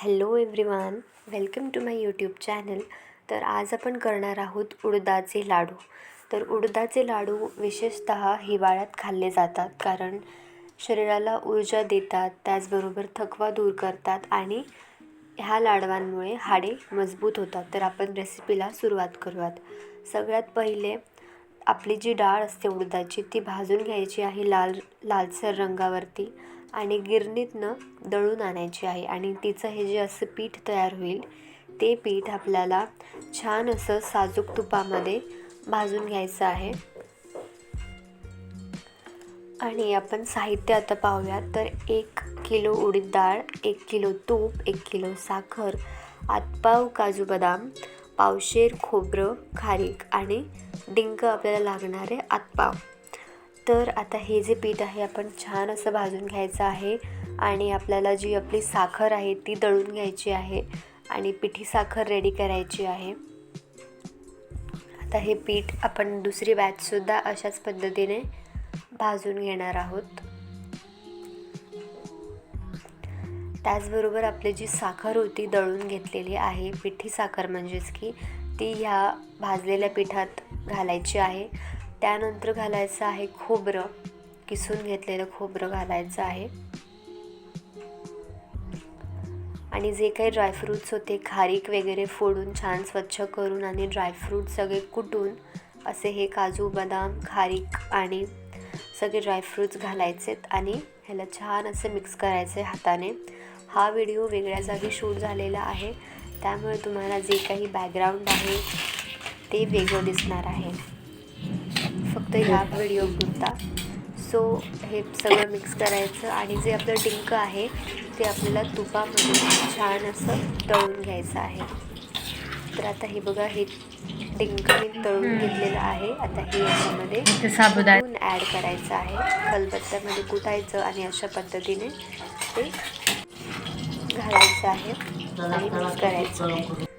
Hello everyone, welcome to my YouTube channel. तर आज आपण करणार आहोत उडदाचे लाडू. तर उडदाचे लाडू विशेषतः हिवाळ्यात खाल्ले जातात, कारण शरीराला ऊर्जा देतात, त्याचबरोबर थकवा दूर करतात आणि ह्या लाडवांमुळे हाडे मजबूत होतात. तर आपण रेसिपीला सुरुवात करूयात. सगळ्यात पहिले आपली जी डाळ असते उडदाची ती भाजून घ्यायची आहे लालसर रंगावरती आणि गिरणीतनं दळून आणायची आहे. आणि तिचं हे जे असं पीठ तयार होईल ते पीठ आपल्याला छान असं साजूक तुपामध्ये भाजून घ्यायचं आहे. आणि आपण साहित्य आता पाहूयात. तर 1 किलो उडीद डाळ, 1 किलो तूप, 1 किलो साखर, आतपाव काजू बदाम, पावशेर खोबरं, खारीक आणि डिंक आपल्याला लागणारे आतपाव. तर आता हे जे पीठ आहे आपण छान असं भाजून घ्यायचं आहे. आणि आपल्याला जी आपली साखर आहे ती दळून घ्यायची आहे आणि पिठी साखर रेडी करायची आहे. आता हे पीठ आपण दुसरी बॅचसुद्धा अशाच पद्धतीने भाजून घेणार आहोत. त्याचबरोबर आपली जी साखर होती दळून घेतलेली आहे, पिठी साखर म्हणजेच की ती ह्या भाजलेल्या पिठात घालायची आहे. त्यानंतर घालायचं आहे खोबरं, किसून घेतलेलं खोबरं घालायचं आहे. आणि जे काही ड्रायफ्रूट्स होते, खारीक वगैरे फोडून छान स्वच्छ करून आणि ड्रायफ्रूट सगळे कुटून असे हे काजू बदाम, खारीक आणि सगळे ड्रायफ्रूट्स घालायचेत आणि ह्याला छान असं मिक्स करायचं हाताने. हा व्हिडिओ वेगळ्या जागी शूट झालेला आहे, त्यामुळे तुम्हाला जे काही बॅकग्राऊंड आहे ते वेगळं दिसणार आहे, फक्त ह्या व्हिडिओ पुरता. सो हे सगळं मिक्स करायचं आणि जे आपलं डिंक आहे ते आपल्याला तुपामध्ये छान असं तळून घ्यायचं आहे. तर आता हे बघा, हे डिंक मी तळून घेतलेलं आहे. आता हे याच्यामध्ये कुटून ॲड करायचं आहे. खलबत्त्यामध्ये कुटायचं आणि अशा पद्धतीने ते घालायचं आहे आणि मिक्स करायचं आहे.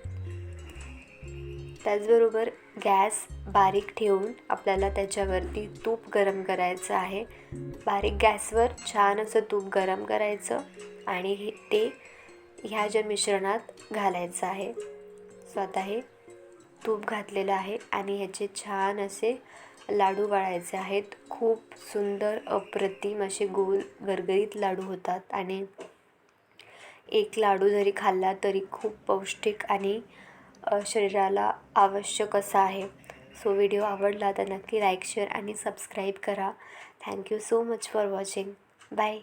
त्याचबरोबर गॅस बारीक ठेवून आपल्याला त्याच्यावरती तूप गरम करायचं आहे. बारीक गॅसवर छान असं तूप गरम करायचं आणि ते ह्या ज्या मिश्रणात घालायचं आहे. सो आता हे तूप घातलेलं आहे आणि ह्याचे छान असे लाडू वळायचे आहेत. खूप सुंदर अप्रतिम असे गोल गरगरीत लाडू होतात आणि एक लाडू जरी खाल्ला तरी खूप पौष्टिक आणि शरीराला आवश्यक असा आहे. सो व्हिडिओ आवडला तर नक्की लाईक, शेअर आणि सबस्क्राईब करा. Thank you so much for watching. Bye.